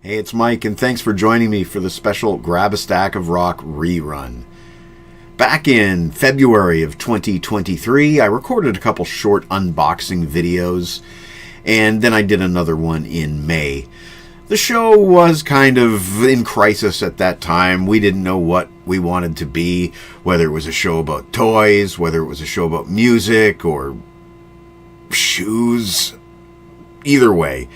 Hey, it's Mike, and thanks for joining me for the special Grab a Stack of Rock rerun. Back in February of 2023, I recorded a couple short unboxing videos, and then I did another one in May. The show was kind of in crisis at that time. We didn't know what we wanted to be, whether it was a show about toys, whether it was a show about music, or shoes. Either way,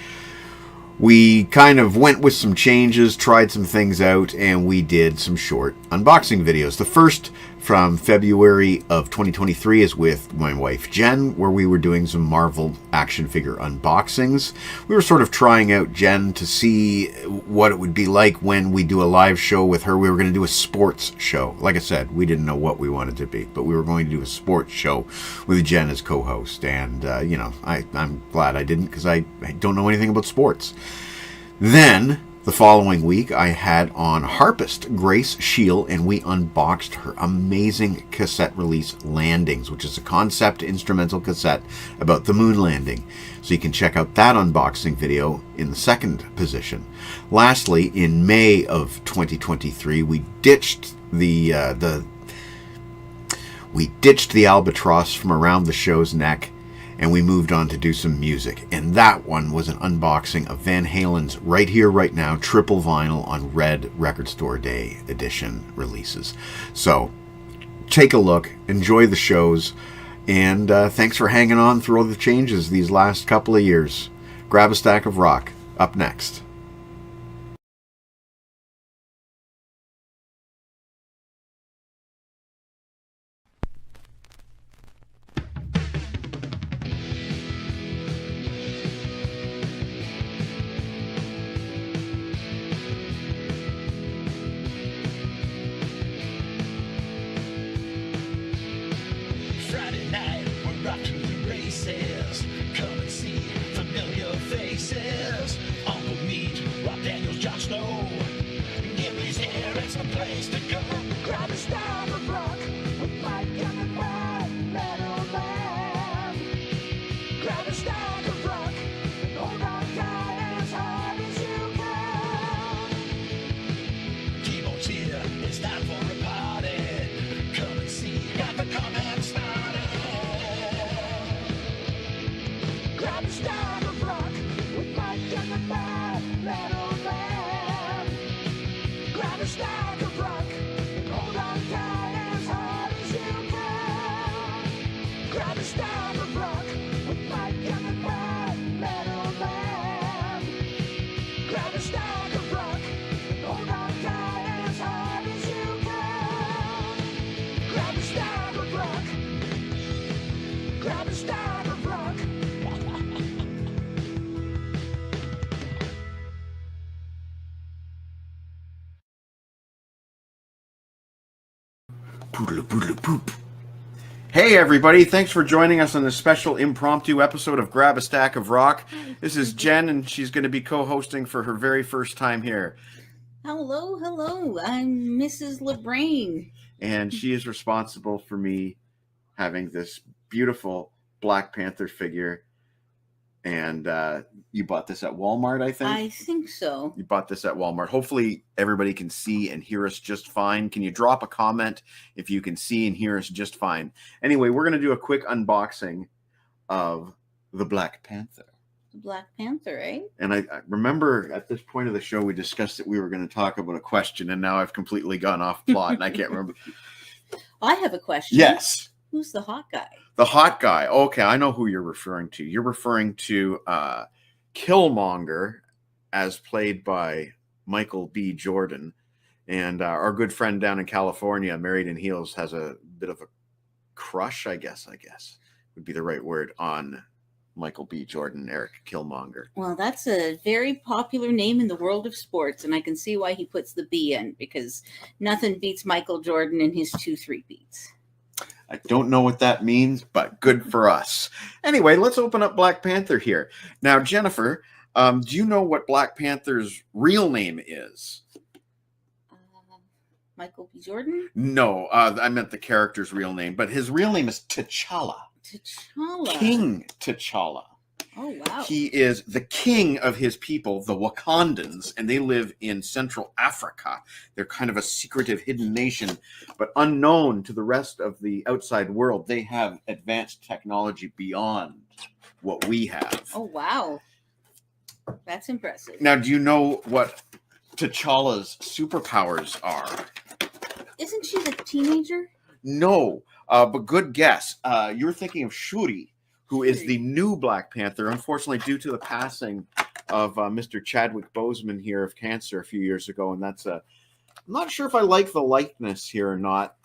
we kind of went with some changes, tried some things out, and we did some short unboxing videos. The first from February of 2023 is with my wife Jen, where we were doing some Marvel action figure unboxings. We were sort of trying out Jen to see what it would be like when we do a live show with her. We were going to do a sports show. Like I said, we didn't know what we wanted to be, but we were going to do a sports show with Jen as co-host. And, I'm glad I didn't, because I don't know anything about sports. Then, the following week, I had on harpist Grace Shiel, and we unboxed her amazing cassette release, Landings, which is a concept instrumental cassette about the moon landing. So you can check out that unboxing video in the second position. Lastly, in May of 2023, we ditched the albatross from around the show's neck, and we moved on to do some music. And that one was an unboxing of Van Halen's Right Here, Right Now triple vinyl on Red Record Store Day edition releases. So take a look, enjoy the shows, and thanks for hanging on through all the changes these last couple of years. Grab a Stack of Rock, up next. Hey everybody, thanks for joining us on this special impromptu episode of Grab a Stack of Rock. This is Jen, and she's going to be co-hosting for her very first time here. Hello, I'm Mrs. LeBrain. And she is responsible for me having this beautiful Black Panther figure. And you bought this at Walmart, I think? I think so. You bought this at Walmart. Hopefully everybody can see and hear us just fine. Can you drop a comment if you can see and hear us just fine? Anyway, we're going to do a quick unboxing of the Black Panther. The Black Panther, eh? And I remember at this point of the show, we discussed that we were going to talk about a question, and now I've completely gone off plot, and I can't remember. I have a question. Yes. Who's the hot guy? The hot guy. Okay, I know who you're referring to. You're referring to Killmonger, as played by Michael B. Jordan. And our good friend down in California, Married in Heels, has a bit of a crush, I guess would be the right word, on Michael B. Jordan, Eric Killmonger. Well, that's a very popular name in the world of sports, and I can see why he puts the B in, because nothing beats Michael Jordan and his 2-3 beats. I don't know what that means, but good for us. Anyway, let's open up Black Panther here. Now, Jennifer, do you know what Black Panther's real name is? Michael B. Jordan? No, I meant the character's real name, but his real name is T'Challa. T'Challa. King T'Challa. Oh, wow. He is the king of his people, the Wakandans, and they live in Central Africa. They're kind of a secretive, hidden nation, but unknown to the rest of the outside world. They have advanced technology beyond what we have. Oh, wow. That's impressive. Now, do you know what T'Challa's superpowers are? Isn't she the teenager? No, but good guess. You're thinking of Shuri, who is the new Black Panther. Unfortunately, due to the passing of Mr. Chadwick Boseman here of cancer a few years ago, and that's I'm not sure if I like the likeness here or not.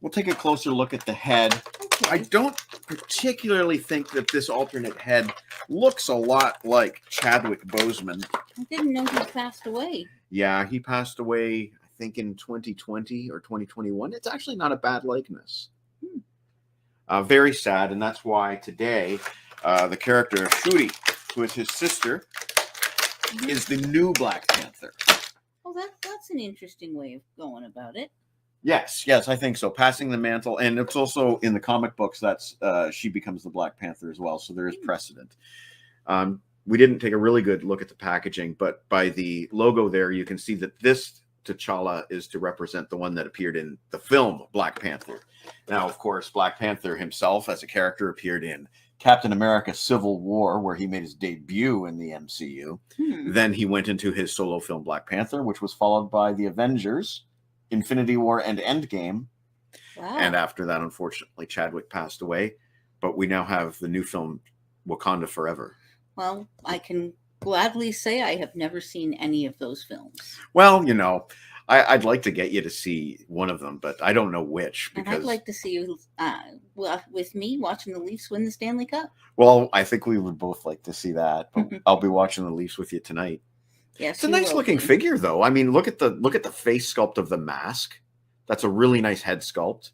We'll take a closer look at the head. Okay. I don't particularly think that this alternate head looks a lot like Chadwick Boseman. I didn't know he passed away. Yeah, he passed away, I think, in 2020 or 2021. It's actually not a bad likeness. Very sad, and that's why today the character of Shuri, who is his sister, is the new Black Panther. Oh, that's an interesting way of going about it. Yes, I think so. Passing the mantle, and it's also in the comic books that's she becomes the Black Panther as well, so there is precedent. We didn't take a really good look at the packaging, but by the logo there, you can see that this T'Challa is to represent the one that appeared in the film Black Panther. Now, of course, Black Panther himself as a character appeared in Captain America Civil War, where he made his debut in the MCU. Then he went into his solo film Black Panther, which was followed by the Avengers, Infinity War, and Endgame. Wow. And after that, unfortunately, Chadwick passed away. But we now have the new film Wakanda Forever. Well, I can gladly say I have never seen any of those films. Well, you know, I'd like to get you to see one of them, but I don't know which. And Because, I'd like to see you with me watching the Leafs win the Stanley Cup. well, I think we would both like to see that. But I'll be watching the Leafs with you tonight. Yes, It's a nice looking figure, though. I mean, look at the face sculpt of the mask. That's a really nice head sculpt.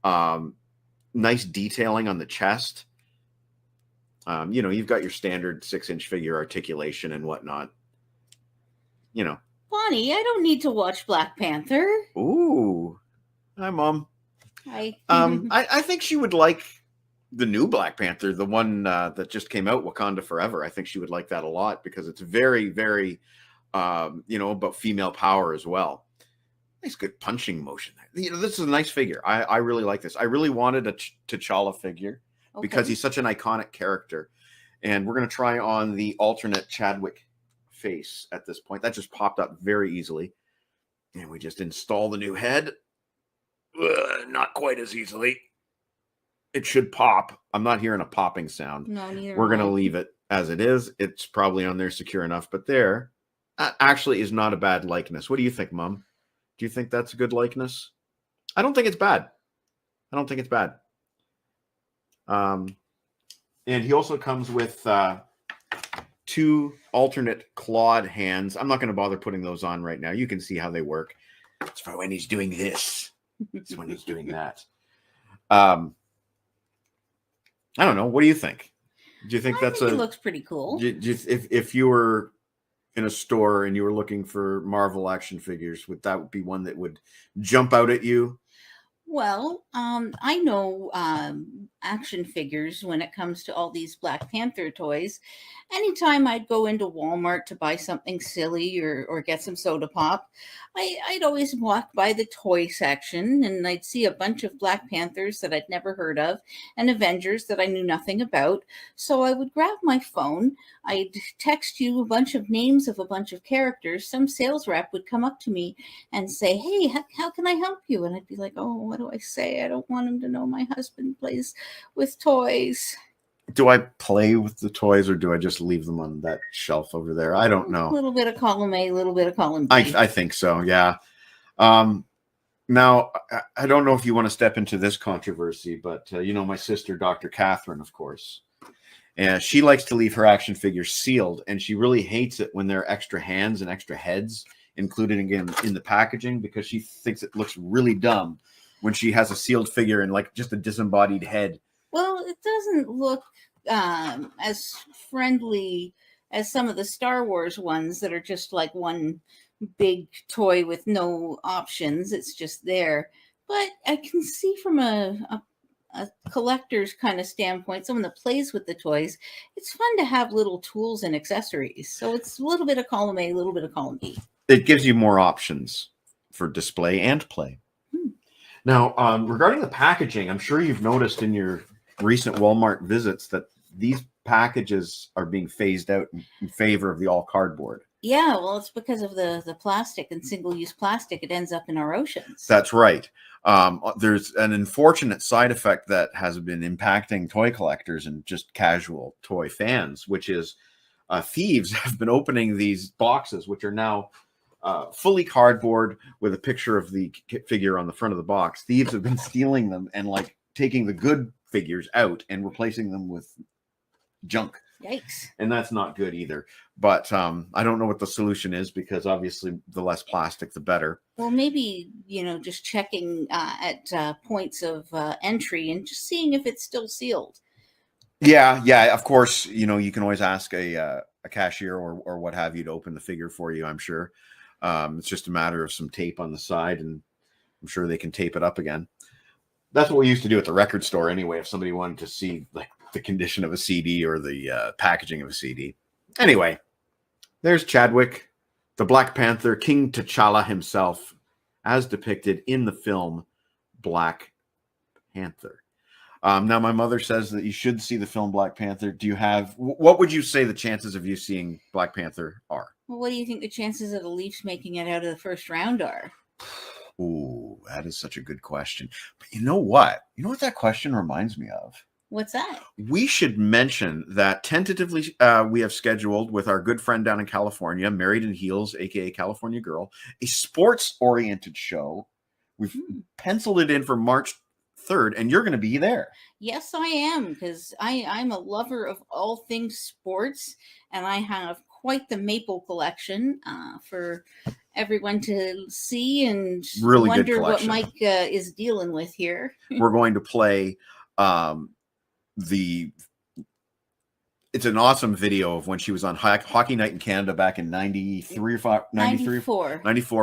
Nice detailing on the chest. You know, you've got your standard 6-inch figure articulation and whatnot. You know. Bonnie, I don't need to watch Black Panther. Ooh. Hi, Mom. I think she would like the new Black Panther, the one that just came out, Wakanda Forever. I think she would like that a lot because it's very, very, about female power as well. Nice, good punching motion. You know, this is a nice figure. I really like this. I really wanted a T'Challa figure because he's such an iconic character. And we're going to try on the alternate Chadwick face at this point. That just popped up very easily. And we just install the new head. Not quite as easily. It should pop. I'm not hearing a popping sound. No, neither. We're going to leave it as it is. It's probably on there secure enough. But there actually is not a bad likeness. What do you think, Mom? Do you think that's a good likeness? I don't think it's bad. And he also comes with 2 alternate clawed hands. I'm not going to bother putting those on right now. You can see how they work. It's for when he's doing this. It's when he's doing that. I don't know. What do you think? Do you think it looks pretty cool? If you were in a store and you were looking for Marvel action figures, would that be one that would jump out at you? Well, I know action figures when it comes to all these Black Panther toys. Anytime I'd go into Walmart to buy something silly or get some soda pop, I'd always walk by the toy section and I'd see a bunch of Black Panthers that I'd never heard of and Avengers that I knew nothing about. So I would grab my phone, I'd text you a bunch of names of a bunch of characters. Some sales rep would come up to me and say, "Hey, how can I help you?" And I'd be like, "Oh, what do I say? I don't want him to know my husband plays with toys." Do I play with the toys or do I just leave them on that shelf over there? I don't know. A little bit of column A, a little bit of column B. I think so, yeah. Now, I don't know if you want to step into this controversy, but my sister, Dr. Catherine, of course, and she likes to leave her action figures sealed, and she really hates it when there are extra hands and extra heads included again in the packaging because she thinks it looks really dumb when she has a sealed figure and like just a disembodied head. Well, it doesn't look as friendly as some of the Star Wars ones that are just like one big toy with no options. It's just there. But I can see from a a collector's kind of standpoint, someone that plays with the toys, it's fun to have little tools and accessories. So it's a little bit of column A, a little bit of column B. It gives you more options for display and play. Now, regarding the packaging, I'm sure you've noticed in your recent Walmart visits that these packages are being phased out in favor of the all cardboard. Yeah, well, it's because of the plastic and single-use plastic. It ends up in our oceans. That's right. There's an unfortunate side effect that has been impacting toy collectors and just casual toy fans, which is thieves have been opening these boxes, which are now fully cardboard with a picture of the figure on the front of the box. Thieves have been stealing them and like taking the good figures out and replacing them with junk. Yikes. And that's not good either. But I don't know what the solution is, because obviously the less plastic, the better. Well, maybe, just checking at points of entry and just seeing if it's still sealed. Yeah. Of course, you can always ask a cashier or what have you to open the figure for you, I'm sure. It's just a matter of some tape on the side, and I'm sure they can tape it up again. That's what we used to do at the record store anyway, if somebody wanted to see like the condition of a CD or the packaging of a CD. Anyway, there's Chadwick, the Black Panther, King T'Challa himself, as depicted in the film Black Panther. Now, my mother says that you should see the film Black Panther. What would you say the chances of you seeing Black Panther are? Well, what do you think the chances of the Leafs making it out of the first round are? Ooh, that is such a good question. But you know what? You know what that question reminds me of? What's that? We should mention that tentatively we have scheduled with our good friend down in California, Married in Heels, aka California Girl, a sports-oriented show. We've penciled it in for March 3rd, and you're going to be there. Yes, I am, because I'm a lover of all things sports, and I have quite the maple collection for everyone to see and really wonder what Mike is dealing with here. We're going to play it's an awesome video of when she was on Hockey Night in Canada back in 94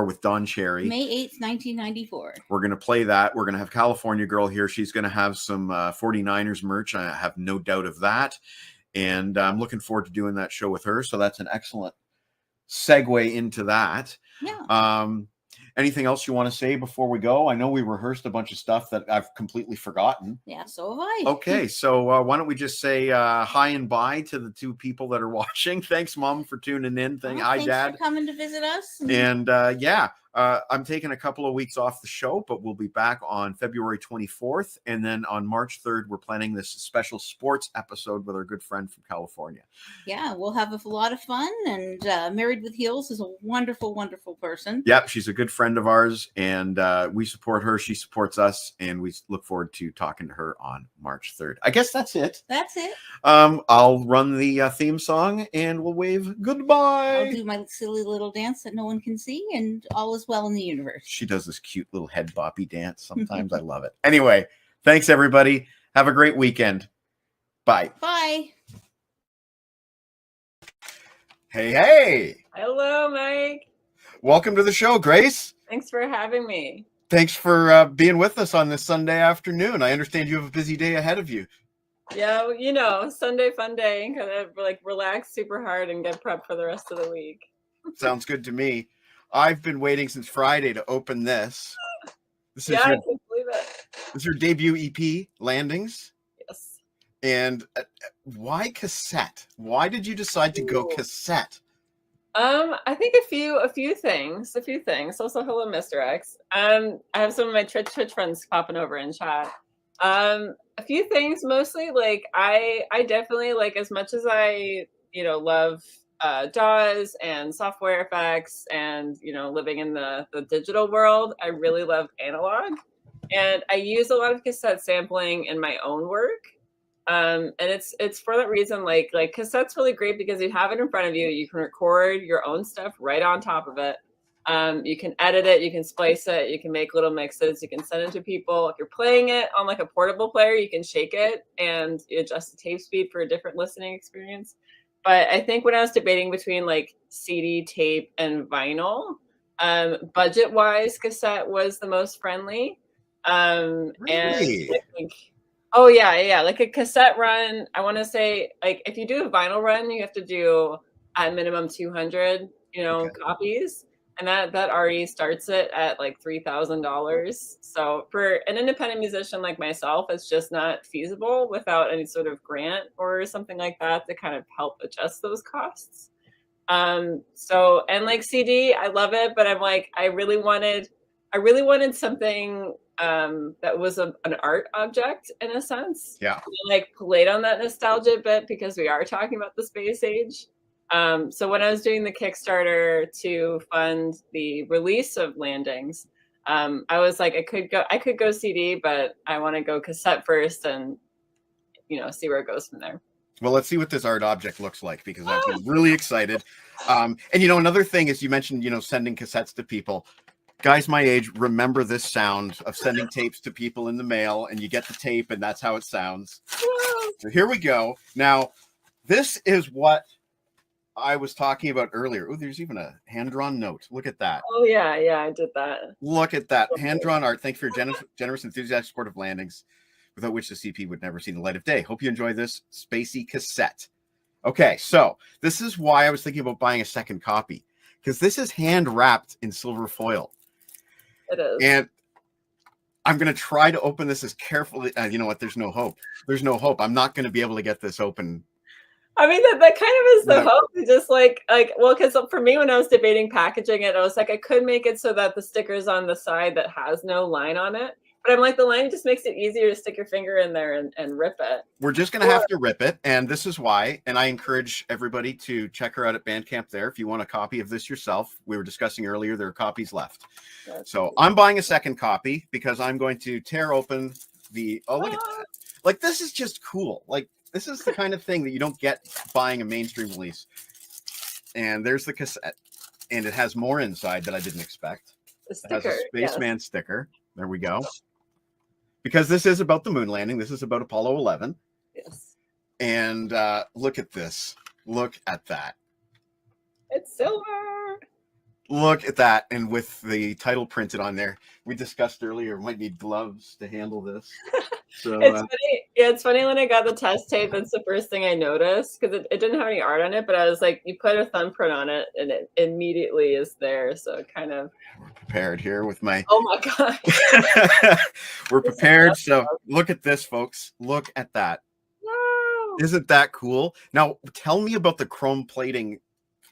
with Don Cherry. May 8th, 1994. We're going to play that. We're going to have California Girl here. She's going to have some 49ers merch. I have no doubt of that. And I'm looking forward to doing that show with her. So that's an excellent segue into that. Yeah. Anything else you want to say before we go? I know we rehearsed a bunch of stuff that I've completely forgotten. Yeah, so have I. Okay, so why don't we just say hi and bye to the two people that are watching. Thanks, Mom, for tuning in. Hi, thanks Dad. for coming to visit us. And I'm taking a couple of weeks off the show, but we'll be back on February 24th. And then on March 3rd, we're planning this special sports episode with our good friend from California. Yeah, we'll have a lot of fun. And Married with Heels is a wonderful, wonderful person. Yep, she's a good friend of ours, and we support her. She supports us, and we look forward to talking to her on March 3rd. I guess that's it. That's it. I'll run the theme song, and we'll wave goodbye. I'll do my silly little dance that no one can see, and all is well in the universe. She does this cute little head boppy dance sometimes. I love it. Anyway, thanks, everybody. Have a great weekend. Bye. Bye. Hey. Hello, Mike. Welcome to the show, Grace. Thanks for having me. Thanks for being with us on this Sunday afternoon. I understand you have a busy day ahead of you. Yeah, Sunday fun day. Kind of like relax super hard and get prepped for the rest of the week. Sounds good to me. I've been waiting since Friday to open this. I can't believe it. This is your debut EP, Landings. Yes. And why cassette? Why did you decide to go cassette? I think a few things. Also, hello, Mr. X. I have some of my Twitch friends popping over in chat. A few things, mostly like I definitely like, as much as I love DAWs and software effects and living in the digital world, I really love analog, and I use a lot of cassette sampling in my own work. And it's for that reason, like cassette's really great because you have it in front of you. You can record your own stuff right on top of it. You can edit it, you can splice it, you can make little mixes, you can send it to people. If you're playing it on like a portable player, you can shake it and you adjust the tape speed for a different listening experience. But I think when I was debating between like CD, tape, and vinyl, budget-wise, cassette was the most friendly. Really? And I think Oh yeah. Like a cassette run, I want to say, like if you do a vinyl run, you have to do at minimum 200, Okay. copies, and that already starts it at like $3,000. So for an independent musician like myself, it's just not feasible without any sort of grant or something like that to kind of help adjust those costs. So, and like CD, I love it, but I'm like, I really wanted something that was an art object in a sense. Yeah. Like played on that nostalgia bit because we are talking about the space age. So when I was doing the Kickstarter to fund the release of Landings, I was like, I could go CD, but I want to go cassette first and see where it goes from there. Well, let's see what this art object looks like, because I've been really excited. And another thing is, you mentioned, sending cassettes to people. Guys my age remember this sound of sending tapes to people in the mail, and you get the tape and that's how it sounds. So here we go. Now, this is what I was talking about earlier. Oh, there's even a hand-drawn note. Look at that. Oh yeah, I did that. Look at that. Hand-drawn art. Thank you for your generous enthusiastic support of Landings, without which the CP would never see the light of day. Hope you enjoy this spacey cassette. Okay, so this is why I was thinking about buying a second copy, because this is hand-wrapped in silver foil. It is. And I'm going to try to open this as carefully. You know what? There's no hope. There's no hope. I'm not going to be able to get this open. I mean, that kind of is the hope. Just well, because for me, when I was debating packaging it, I was like, I could make it so that the sticker's on the side that has no line on it. But I'm like, the line just makes it easier to stick your finger in there and rip it. We're just going to have to rip it. And this is why. And I encourage everybody to check her out at Bandcamp there. If you want a copy of this yourself, we were discussing earlier, there are copies left. So I'm buying a second copy because I'm going to tear open look at that. Like, this is just cool. Like, this is the kind of thing that you don't get buying a mainstream release. And there's the cassette. And it has more inside that I didn't expect. The sticker. It has a spaceman sticker. There we go. Because this is about the moon landing. This is about Apollo 11. Yes. And look at this. Look at that. It's silver. Look at that. And with the title printed on there, we discussed earlier, we might need gloves to handle this. So it's funny. Yeah, it's funny when I got the test tape. That's the first thing I noticed, because it didn't have any art on it. But I was like, you put a thumbprint on it, and it immediately is there. So it kind of. We're prepared here with my. Oh my god. We're prepared. So look at this, folks. Look at that. Wow. Isn't that cool? Now, tell me about the chrome plating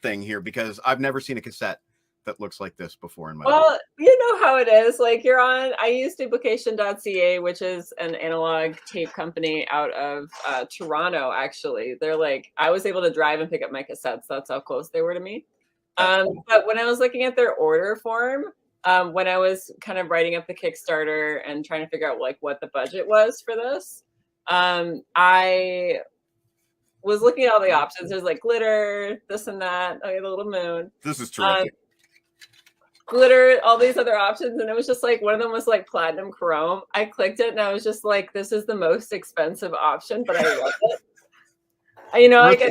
thing here, because I've never seen a cassette that looks like this before in my life. Well, you know how it is. Like, I use duplication.ca, which is an analog tape company out of Toronto, actually. They're like, I was able to drive and pick up my cassettes. That's how close they were to me. But when I was looking at their order form, when I was kind of writing up the Kickstarter and trying to figure out like what the budget was for this, I was looking at all the options. There's like glitter, this and that. Okay, the little moon. This is terrific. Glitter, all these other options, and it was just like one of them was like platinum chrome. I clicked it and I was just like, this is the most expensive option, but I love it. Like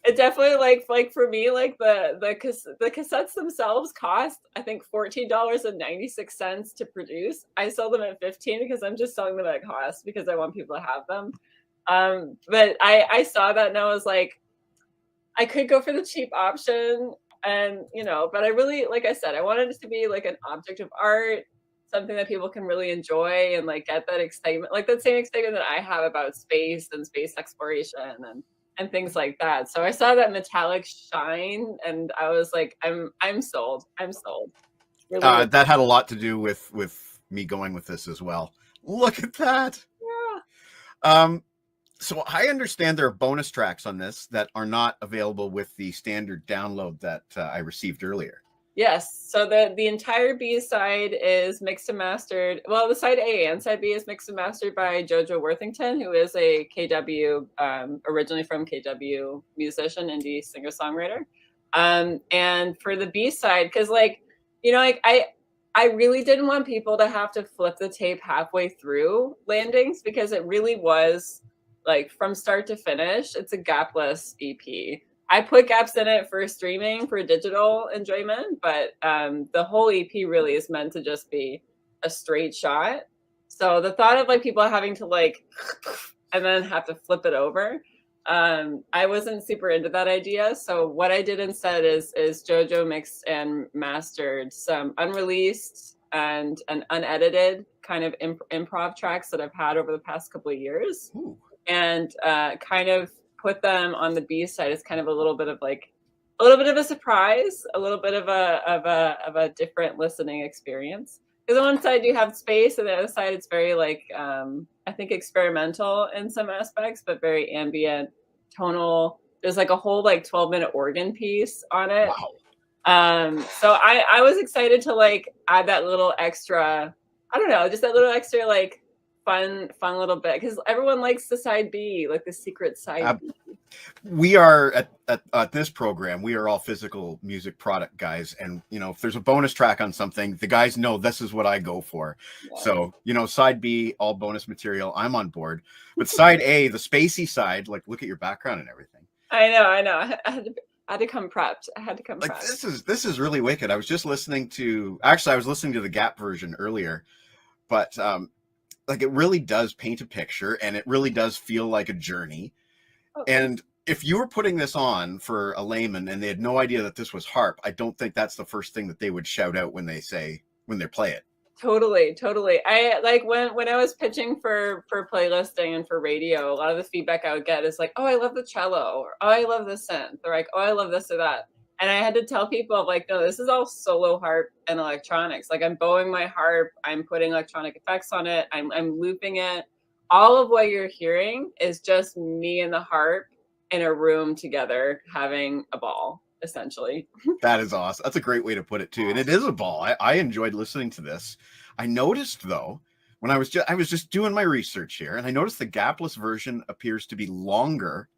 it definitely like for me, like the cassettes themselves cost, I think, $14.96 to produce. I sell them at $15 because I'm just selling them at cost because I want people to have them. But I saw that and I was like, I could go for the cheap option. And, but I really, like I said, I wanted it to be like an object of art, something that people can really enjoy and like get that excitement, like that same excitement that I have about space and space exploration and things like that. So I saw that metallic shine and I was like, I'm sold. I'm sold. Really that had a lot to do with me going with this as well. Look at that. Yeah. So I understand there are bonus tracks on this that are not available with the standard download that I received earlier. Yes. So the entire B side is mixed and mastered. Well, the side A and side B is mixed and mastered by Jojo Worthington, who is a KW, originally from KW musician, indie singer-songwriter. And for the B side, because I really didn't want people to have to flip the tape halfway through Landings, because it really was like from start to finish, it's a gapless EP. I put gaps in it for streaming, for digital enjoyment, but the whole EP really is meant to just be a straight shot. So the thought of like people having to like and then have to flip it over, I wasn't super into that idea. So what I did instead is JoJo mixed and mastered some unreleased and an unedited kind of improv tracks that I've had over the past couple of years. Ooh. And kind of put them on the B side as kind of a little bit of a surprise, a little bit of a different listening experience. Because on one side you have space, and the other side it's very like I think experimental in some aspects, but very ambient, tonal. There's like a whole like 12-minute organ piece on it. Wow. So I was excited to like add that little extra, I don't know, just that little extra like fun little bit, because everyone likes the side B, like the secret side B. We are at this program, we are all physical music product guys, and if there's a bonus track on something, the guys know this is what I go for. Yeah. So side B, all bonus material, I'm on board. But side A, the spacey side, like look at your background and everything. I know. I had to come prepped. Like this is really wicked. I was just listening to the Gap version earlier, but like it really does paint a picture, and it really does feel like a journey. Okay. And if you were putting this on for a layman and they had no idea that this was harp, I don't think that's the first thing that they would shout out when they play it. Totally. I like when I was pitching for playlisting and for radio, a lot of the feedback I would get is like, oh, I love the cello, or oh, I love the synth, or like, oh, I love this or that. And I had to tell people like, no, this is all solo harp and electronics. Like I'm bowing my harp, I'm putting electronic effects on it, I'm looping it. All of what you're hearing is just me and the harp in a room together having a ball, essentially. That is awesome. That's a great way to put it too. And it is a ball. I enjoyed listening to this. I noticed though, when I was just doing my research here, and I noticed the gapless version appears to be longer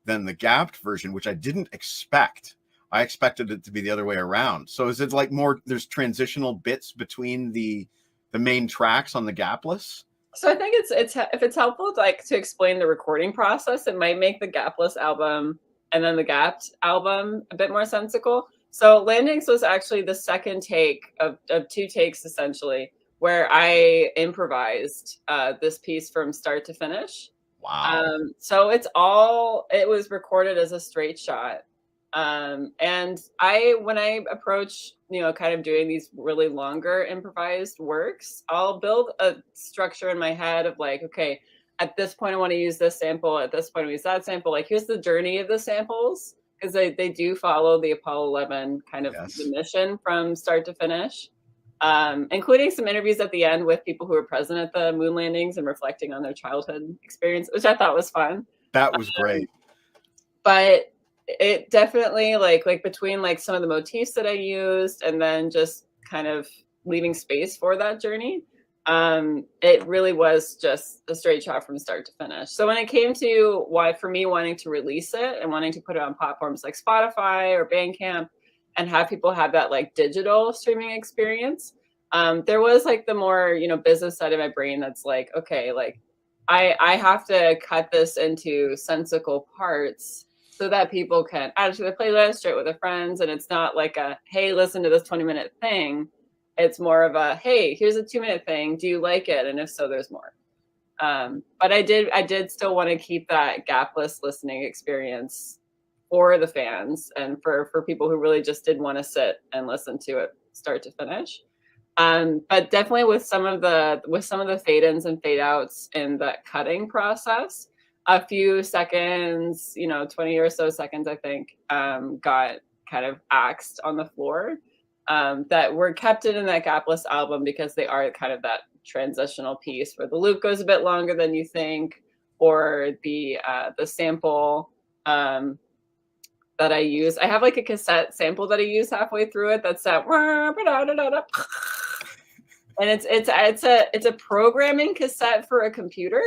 than the gapped version, which I didn't expect. I expected it to be the other way around. So is it like there's transitional bits between the main tracks on the gapless? So I think it's if it's helpful to explain the recording process, it might make the gapless album and then the gapped album a bit more sensical. So Landings was actually the second take of 2 takes essentially, where I improvised this piece from start to finish. Wow. So it was recorded as a straight shot. And when I approach, kind of doing these really longer improvised works, I'll build a structure in my head of like, okay, at this point I want to use this sample, at this point I use that sample. Like here's the journey of the samples, because they do follow the Apollo 11 kind of the mission from start to finish, including some interviews at the end with people who were present at the moon landings and reflecting on their childhood experience, which I thought was fun. That was great. But it definitely like between like some of the motifs that I used and then just kind of leaving space for that journey, it really was just a straight shot from start to finish. So when it came to for me wanting to release it and wanting to put it on platforms like Spotify or Bandcamp and have people have that like digital streaming experience, there was like the more business side of my brain that's like, okay, like I have to cut this into sensical parts so that people can add it to the playlist, share it with their friends. And it's not like a, hey, listen to this 20-minute thing. It's more of a, hey, here's a 2-minute thing. Do you like it? And if so, there's more. But I did still want to keep that gapless listening experience for the fans and for people who really just did want to sit and listen to it start to finish. But definitely with some of the fade ins and fade outs in that cutting process, a few seconds, 20 or so seconds, I think, got kind of axed on the floor, that were kept in that gapless album because they are kind of that transitional piece where the loop goes a bit longer than you think, or the sample that I use. I have like a cassette sample that I use halfway through it. That's that, and it's a programming cassette for a computer.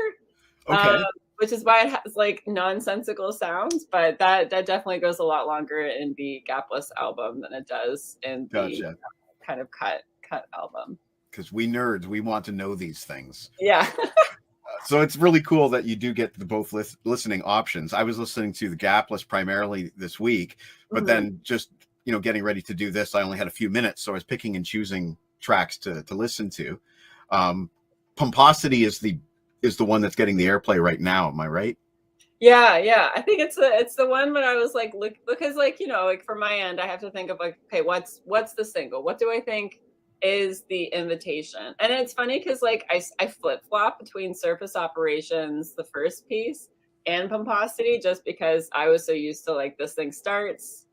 Okay. Which is why it has like nonsensical sounds, but that definitely goes a lot longer in the gapless album than it does in the kind of cut album. Because we nerds, we want to know these things. Yeah. So it's really cool that you do get the both listening options. I was listening to the gapless primarily this week, but then just getting ready to do this, I only had a few minutes, so I was picking and choosing tracks to listen to. Pomposity is the one that's getting the airplay right now. Am I right? Yeah. I think it's the one when I was like, look, because like, you know, like from my end, I have to think of like, okay, what's the single? What do I think is the invitation? And it's funny because like I flip flop between Surface Operations, the first piece, and Pomposity, just because I was so used to like this thing starts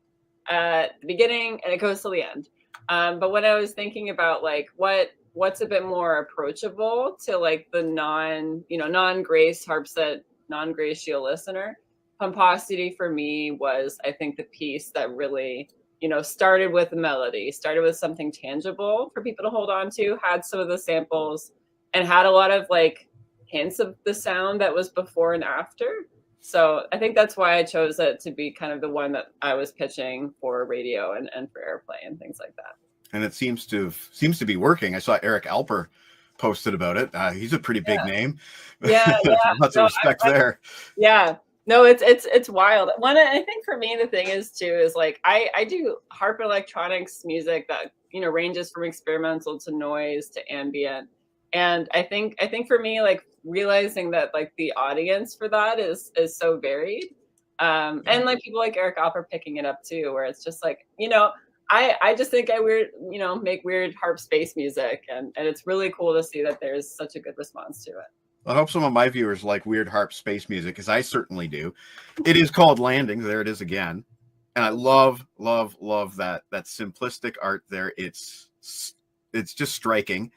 at the beginning and it goes to the end. But when I was thinking about like what's a bit more approachable to like the non-Grace Harpset, non-Grace Shield listener, Pomposity for me was, I think, the piece that really, you know, started with a melody, started with something tangible for people to hold on to, had some of the samples, and had a lot of like hints of the sound that was before and after. So I think that's why I chose it to be kind of the one that I was pitching for radio and for airplay and things like that. And it seems to be working. I saw Eric Alper posted about it. He's a pretty big name. Yeah. Lots of respect there. Yeah. No, it's wild. I think for me, the thing is too, is like, I do harp electronics music that, you know, ranges from experimental to noise to ambient. And I think for me, like realizing that like the audience for that is so varied. And like people like Eric Alper picking it up too, where it's just like, you know, I just think I make weird harp space music, and it's really cool to see that there's such a good response to it. I hope some of my viewers like weird harp space music, because I certainly do. It is called Landings. There it is again. And I love that simplistic art there. It's just striking.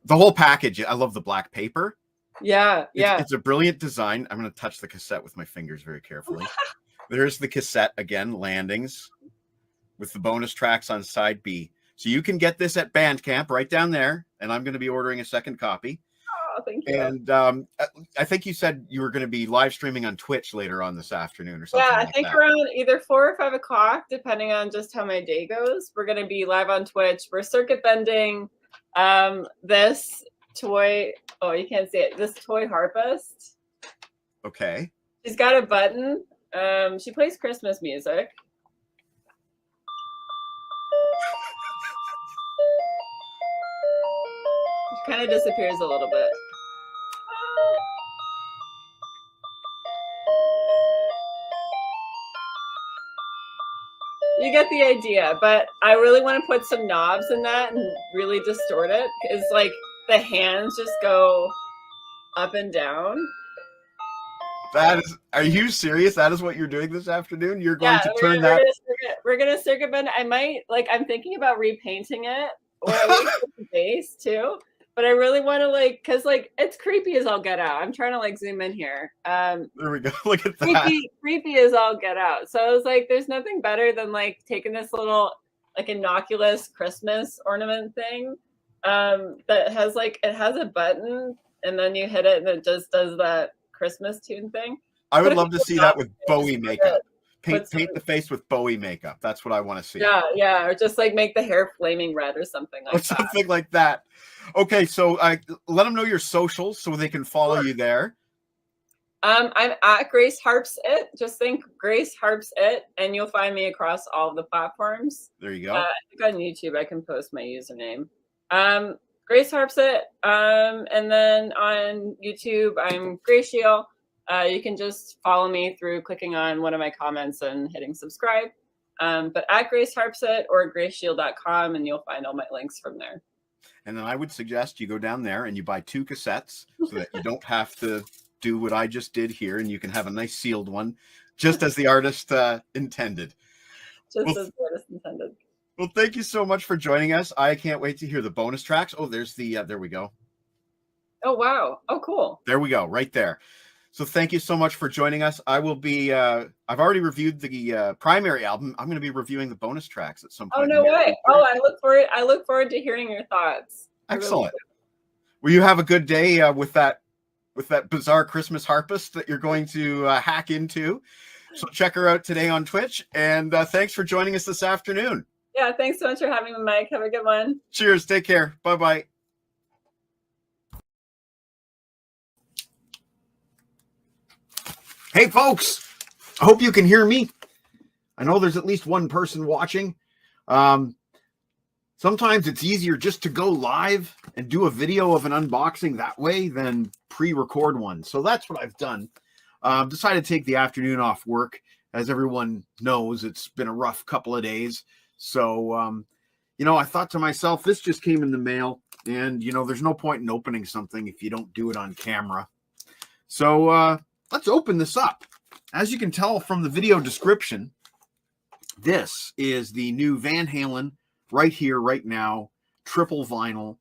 The whole package. I love the black paper. Yeah. It's a brilliant design. I'm going to touch the cassette with my fingers very carefully. There's the cassette again, Landings, with the bonus tracks on side B. So you can get this at Bandcamp right down there. And I'm going to be ordering a second copy. Oh, thank you. And I think you said you were going to be live streaming on Twitch later on this afternoon or something. Yeah, like I think that. around either 4 or 5 o'clock, depending on just how my day goes. We're going to be live on Twitch. We're circuit bending this toy. Oh, you can't see it. This toy harpist. Okay. She's got a button. She plays Christmas music. She kind of disappears a little bit. You get the idea, but I really want to put some knobs in that and really distort it, because like the hands just go up and down. Are you serious? That is what you're doing this afternoon? You're going to turn that? We're gonna circuit bend. I might, like, I'm thinking about repainting it, or at least the base too. But I really want to, like, because like it's creepy as all get out. I'm trying to like zoom in here. There we go. Look at that. Creepy as all get out. So I was like, there's nothing better than like taking this little like innocuous Christmas ornament thing that has like, it has a button and then you hit it and it just does that Christmas tune thing. I would love to see that with Bowie makeup. Paint the face with Bowie makeup. That's what I want to see. Yeah, or just like make the hair flaming red or something like that. Something like that. Okay, so let them know your socials so they can follow you there. I'm at Grace Harps It. Just think Grace Harps It, and you'll find me across all of the platforms. There you go. I think on YouTube I can post my username. Grace Harps It. And then on YouTube I'm Graciel. You can just follow me through clicking on one of my comments and hitting subscribe. But at Grace Harpset or graceshield.com, and you'll find all my links from there. And then I would suggest you go down there and you buy 2 cassettes so that you don't have to do what I just did here, and you can have a nice sealed one, just as the artist intended. As the artist intended. Well, thank you so much for joining us. I can't wait to hear the bonus tracks. Oh, there's the, there we go. Oh, wow. Oh, cool. There we go, right there. So thank you so much for joining us. I will be, I've already reviewed the primary album. I'm going to be reviewing the bonus tracks at some point. Oh, no way. Oh, I look forward to hearing your thoughts. Excellent. Will you have a good day with that bizarre Christmas harpist that you're going to hack into? So check her out today on Twitch. And thanks for joining us this afternoon. Yeah, thanks so much for having me, Mike. Have a good one. Cheers. Take care. Bye-bye. Hey, folks, I hope you can hear me. I know there's at least one person watching. sometimes it's easier just to go live and do a video of an unboxing that way than pre-record one. So that's what I've done. Decided to take the afternoon off work. As everyone knows, it's been a rough couple of days. So, I thought to myself, this just came in the mail. And, there's no point in opening something if you don't do it on camera. So let's open this up. As you can tell from the video description, this is the new Van Halen Right Here, Right Now triple vinyl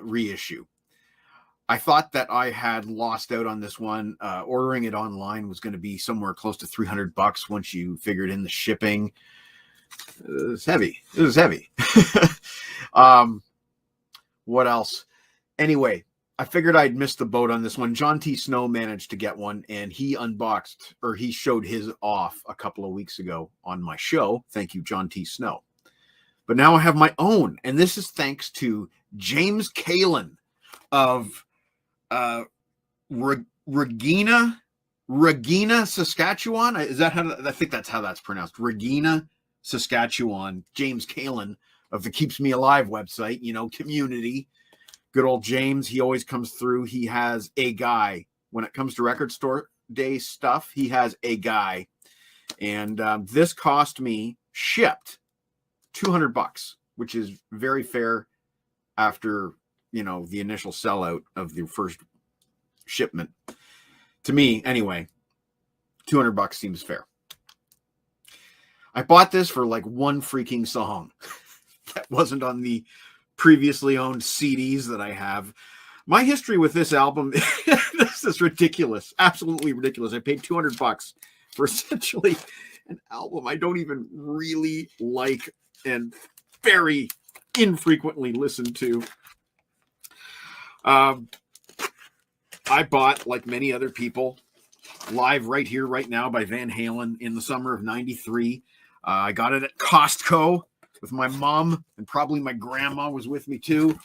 reissue. I thought that I had lost out on this one. Ordering it online was going to be somewhere close to $300 once you figured in the shipping. It's heavy. It was heavy. What else? Anyway, I figured I'd missed the boat on this one. John T. Snow managed to get one, and he showed his off a couple of weeks ago on my show. Thank you, John T. Snow. But now I have my own, and this is thanks to James Halen of Regina, Saskatchewan. Is that how? I think that's how that's pronounced. Regina, Saskatchewan. James Halen of the Keeps Me Alive website. Community. Good old James. He always comes through. He has a guy when it comes to record store day stuff. He has a guy, and this cost me shipped $200, which is very fair after the initial sellout of the first shipment. To me, anyway, $200 seems fair. I bought this for like one freaking song that wasn't on the previously owned CDs that I have. My history with this album, this is ridiculous, absolutely ridiculous. I paid $200 for essentially an album I don't even really like and very infrequently listen to. I bought, like many other people, Live Right Here, Right Now by Van Halen in the summer of '93. I got it at Costco with my mom, and probably my grandma was with me too.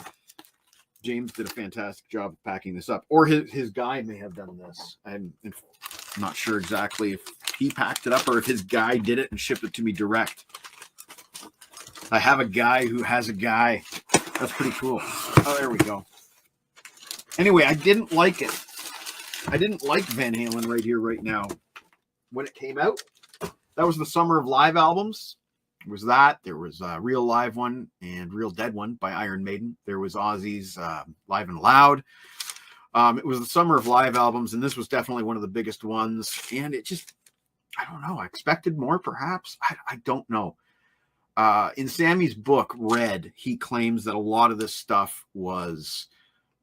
James did a fantastic job of packing this up. Or his guy may have done this. I'm not sure exactly if he packed it up or if his guy did it and shipped it to me direct. I have a guy who has a guy. That's pretty cool. Oh, there we go. Anyway, I didn't like it. I didn't like Van Halen Right Here, Right Now when it came out. That was the summer of live albums. There was that. There was a Real Live one and Real Dead one by Iron Maiden. There was Ozzy's Live and Loud. It was the summer of live albums, and this was definitely one of the biggest ones. And it just, I don't know. I expected more, perhaps. I don't know. In Sammy's book, Red, he claims that a lot of this stuff was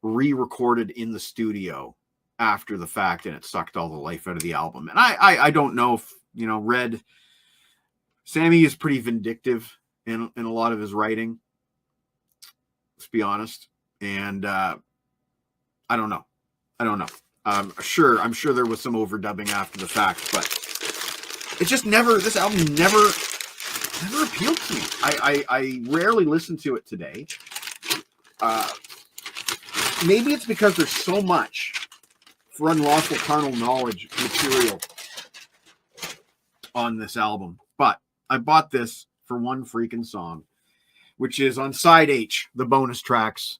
re-recorded in the studio after the fact, and it sucked all the life out of the album. And I don't know if, Red, Sammy is pretty vindictive in a lot of his writing. Let's be honest. And I don't know. I'm sure there was some overdubbing after the fact, but it just this album never appealed to me. I rarely listen to it today. Maybe it's because there's so much for unlawful carnal knowledge material on this album. But I bought this for one freaking song, which is on side H, the bonus tracks,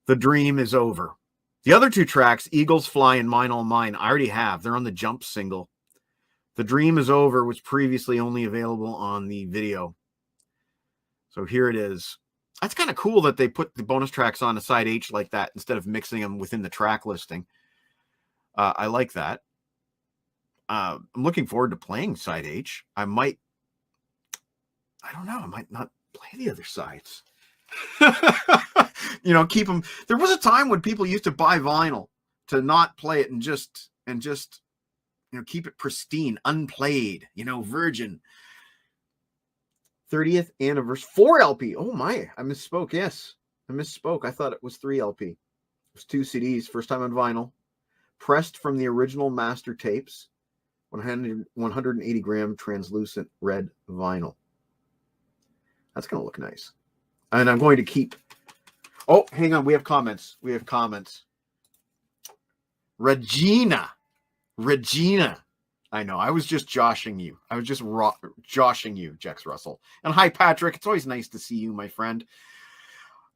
The Dream Is Over. The other two tracks, Eagles Fly and Mine All Mine, I already have. They're on the Jump single. The Dream Is Over was previously only available on the video. So here it is. That's kind of cool that they put the bonus tracks on a side H like that instead of mixing them within the track listing. I like that. I'm looking forward to playing side H. I might not play the other sides. Keep them. There was a time when people used to buy vinyl to not play it and just keep it pristine, unplayed, virgin. 30th anniversary, 4 LP. Oh my, I misspoke. Yes, I misspoke. I thought it was 3 LP. It was 2 CDs, first time on vinyl, pressed from the original master tapes, 180 gram translucent red vinyl. That's going to look nice. And I'm going to keep. Oh, hang on. We have comments. Regina. I know. I was just joshing you. I was just joshing you, Jex Russell. And hi, Patrick. It's always nice to see you, my friend.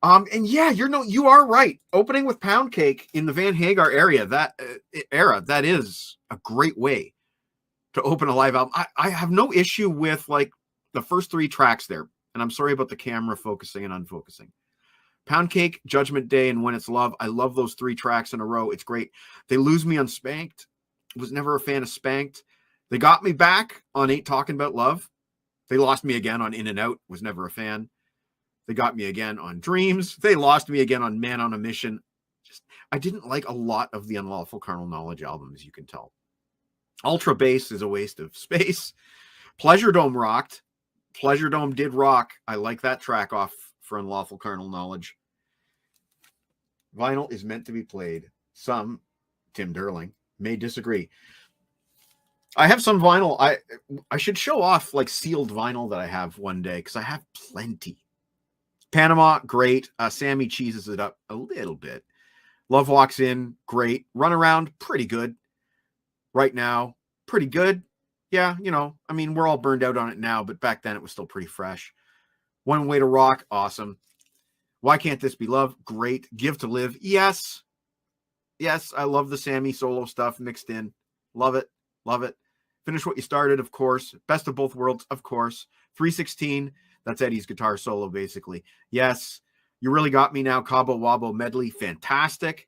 And yeah, you are right. Opening with Pound Cake in the Van Hagar area, that is a great way to open a live album. I have no issue with like the first 3 tracks there. And I'm sorry about the camera focusing and unfocusing. Pound Cake, Judgment Day, and When It's Love. I love those 3 tracks in a row. It's great. They Lose Me on Spanked. Was never a fan of Spanked. They Got Me Back on Ain't Talking About Love. They Lost Me Again on In and Out. Was never a fan. They Got Me Again on Dreams. They Lost Me Again on Man on a Mission. I didn't like a lot of the Unlawful Carnal Knowledge albums, you can tell. Ultra Bass is a waste of space. Pleasure Dome rocked. Pleasure Dome did rock. I like that track off for Unlawful Carnal Knowledge. Vinyl is meant to be played. Some, Tim Derling, may disagree. I have some vinyl. I should show off like sealed vinyl that I have one day because I have plenty. Panama, great. Sammy cheeses it up a little bit. Love Walks In, great. Runaround, pretty good. Right Now, pretty good. Yeah, I mean, we're all burned out on it now, but back then it was still pretty fresh. One Way to Rock, awesome. Why Can't This Be Love? Great. Give to Live, yes. Yes, I love the Sammy solo stuff mixed in. Love it. Love it. Finish What You Started, of course. Best of Both Worlds, of course. 316, that's Eddie's guitar solo, basically. Yes. You Really Got Me Now, Cabo Wabo medley, fantastic.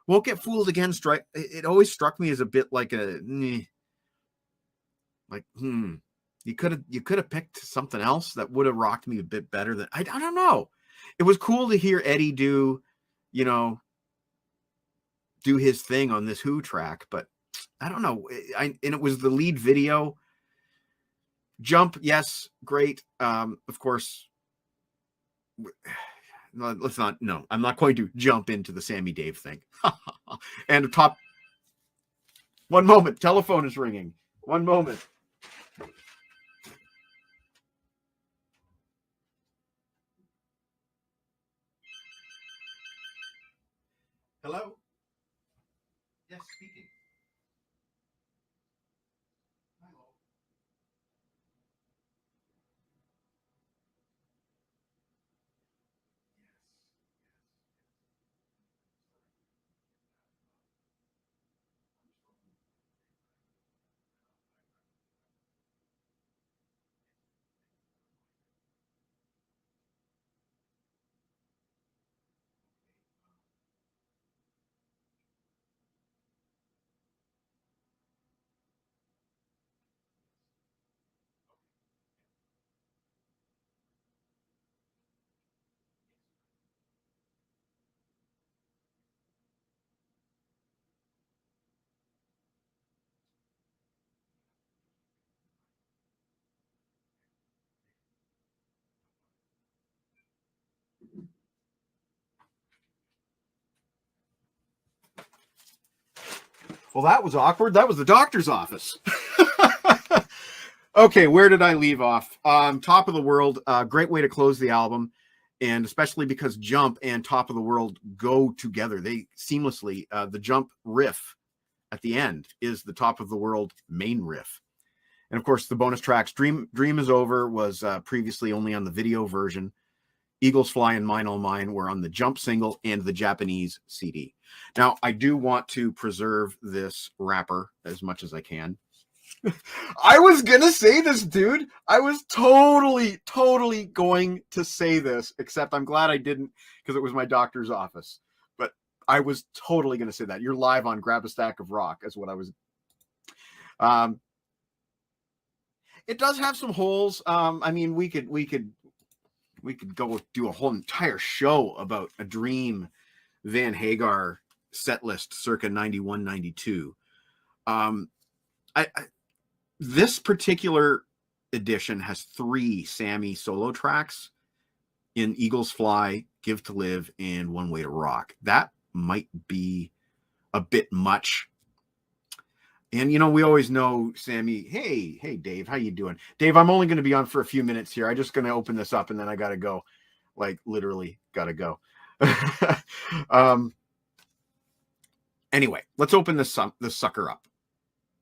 Won't Get Fooled Again. It always struck me as a bit like you could have picked something else that would have rocked me a bit better than I don't know. It was cool to hear Eddie do his thing on this Who track, but I don't know. And it was the lead video. Jump, yes, great. Of course. I'm not going to jump into the Sammy Dave thing. And top. One moment. Telephone is ringing. One moment. Hello? Yes, speaking. Hello. Well, that was awkward. That was the doctor's office. Okay, where did I leave off? Top of the World, great way to close the album, and especially because Jump and Top of the World go together. They seamlessly, the Jump riff at the end is the Top of the World main riff. And of course, the bonus tracks, Dream Is Over was previously only on the video version. Eagles Fly and Mine All Mine were on the Jump single and the Japanese CD. Now, I do want to preserve this wrapper as much as I can. I was going to say this, dude. I was totally going to say this, except I'm glad I didn't because it was my doctor's office. But I was totally going to say that. You're live on Grab a Stack of Rock is what I was. It does have some holes. I mean, we could go do a whole entire show about a Dream Van Hagar set list circa 91, 92. This particular edition has 3 Sammy solo tracks in Eagles Fly, Give to Live, and One Way to Rock. That might be a bit much. And, we always know Sammy. Hey, Dave, how you doing? Dave, I'm only going to be on for a few minutes here. I'm just going to open this up and then I got to go. Like, literally got to go. Anyway, let's open this sucker up.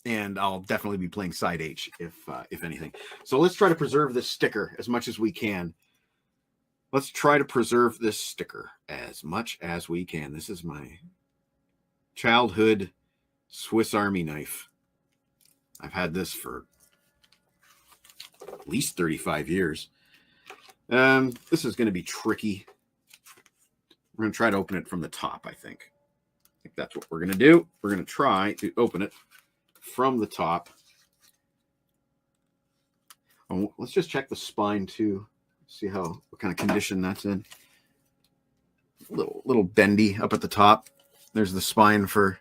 And I'll definitely be playing side H if anything. So let's try to preserve this sticker as much as we can. Let's try to preserve this sticker as much as we can. This is my childhood Swiss Army knife. I've had this for at least 35 years. This is going to be tricky. We're going to try to open it from the top, I think. I think that's what we're going to do. We're going to try to open it from the top. Oh, let's just check the spine too. See what kind of condition that's in. Little bendy up at the top. There's the spine for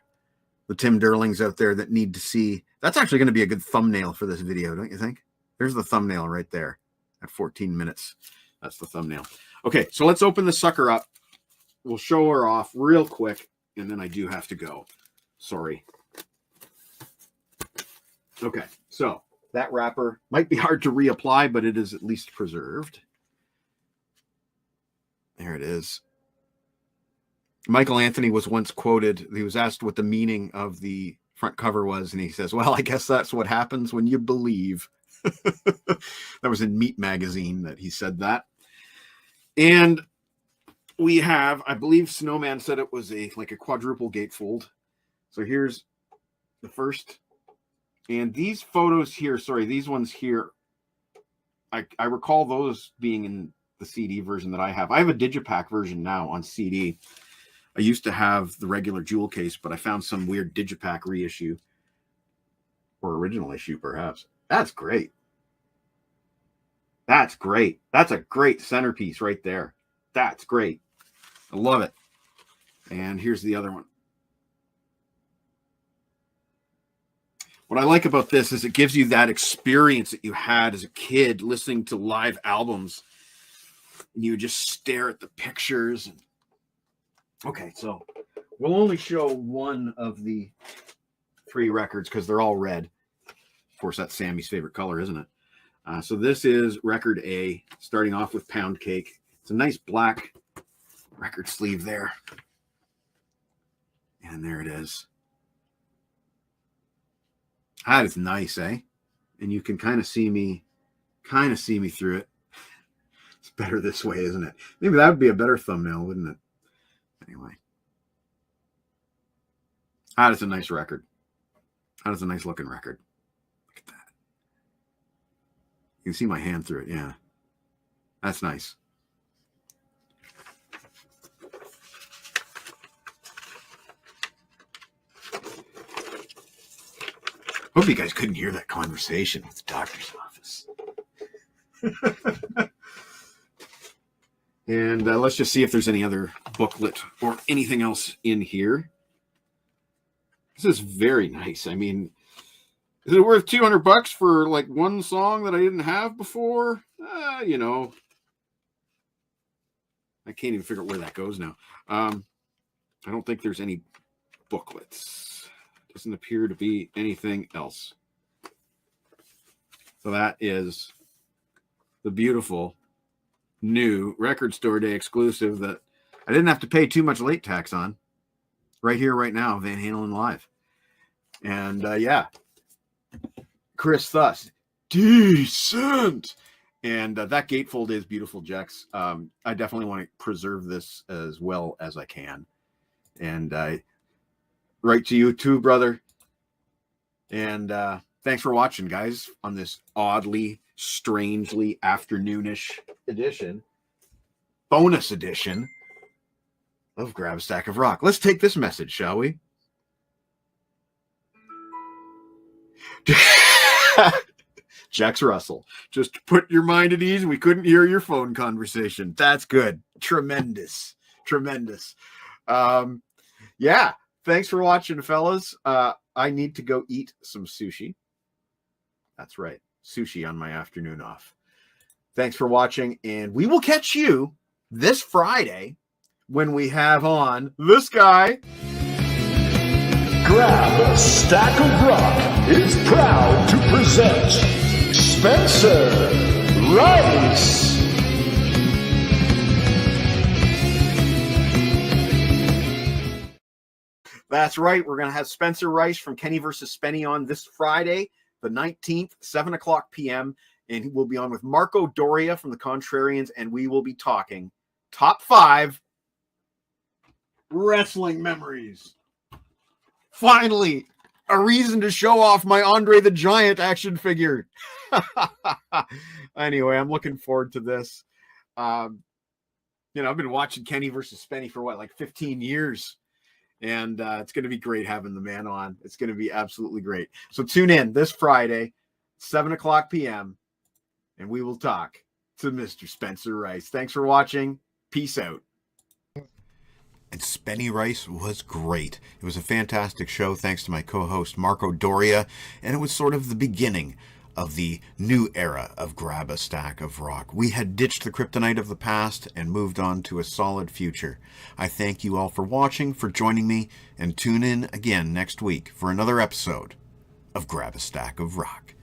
the Tim Derlings out there that need to see. That's actually going to be a good thumbnail for this video, don't you think? There's the thumbnail right there at 14 minutes. That's the thumbnail. Okay, so let's open the sucker up. We'll show her off real quick, and then I do have to go. Sorry. Okay, so that wrapper might be hard to reapply, but it is at least preserved. There it is. Michael Anthony was once quoted. He was asked what the meaning of the front cover was, and he says, well, I guess that's what happens when you believe. That was in Meat Magazine that he said that. And we have, I believe Snowman said it was like a quadruple gatefold. So here's the first. And these photos here, sorry, these ones here, I recall those being in the CD version that I have. I have a Digipack version now on CD. I used to have the regular jewel case, but I found some weird Digipack reissue or original issue, perhaps. That's great. That's great. That's a great centerpiece right there. That's great. I love it. And here's the other one. What I like about this is it gives you that experience that you had as a kid listening to live albums. And you just stare at the pictures. Okay, so we'll only show one of the 3 records because they're all red. Of course, that's Sammy's favorite color, isn't it? So this is record A, starting off with Pound Cake. It's a nice black record sleeve there. And there it is. That is nice, eh? And you can kind of see me through it. It's better this way, isn't it? Maybe that would be a better thumbnail, wouldn't it? Anyway. That is a nice record. That is a nice looking record. Look at that. You can see my hand through it. Yeah. That's nice. Hope you guys couldn't hear that conversation with the doctor's office. And let's just see if there's any other booklet or anything else in here. This is very nice. I mean, is it worth $200 for like one song that I didn't have before? You know, I can't even figure out where that goes now. I don't think there's any booklets. Doesn't appear to be anything else. So that is the beautiful new Record Store Day exclusive that I didn't have to pay too much late tax on. Right here, right now, Van Halen Live. And yeah, Chris Thus, decent. And that gatefold is beautiful, Jex. I definitely want to preserve this as well as I can. And right to you too, brother. And thanks for watching, guys, on this oddly, strangely afternoonish edition, bonus edition of Grab a Stack of Rock. Let's take this message, shall we? Jax Russell, just put your mind at ease. We couldn't hear your phone conversation. That's good. Tremendous. Tremendous. Yeah. Thanks for watching, fellas. I need to go eat some sushi. That's right. Sushi on my afternoon off. Thanks for watching, and we will catch you this Friday when we have on this guy. Grab a Stack of Rock is proud to present Spencer Rice. That's right. We're going to have Spencer Rice from Kenny versus Spenny on this Friday, the 19th, 7 o'clock p.m. And we'll be on with Marco Doria from the Contrarians, and we will be talking top 5 wrestling memories. Finally, a reason to show off my Andre the Giant action figure. Anyway, I'm looking forward to this. I've been watching Kenny versus Spenny for like 15 years. And it's going to be great having the man on. It's going to be absolutely great. So tune in this Friday, 7 o'clock p.m., and we will talk to Mr. Spencer Rice. Thanks for watching. Peace out. And Spenny Rice was great. It was a fantastic show thanks to my co-host Marco Doria, and it was sort of the beginning of the new era of Grab a Stack of Rock. We had ditched the kryptonite of the past and moved on to a solid future. I thank you all for watching, for joining me, and tune in again next week for another episode of Grab a Stack of Rock.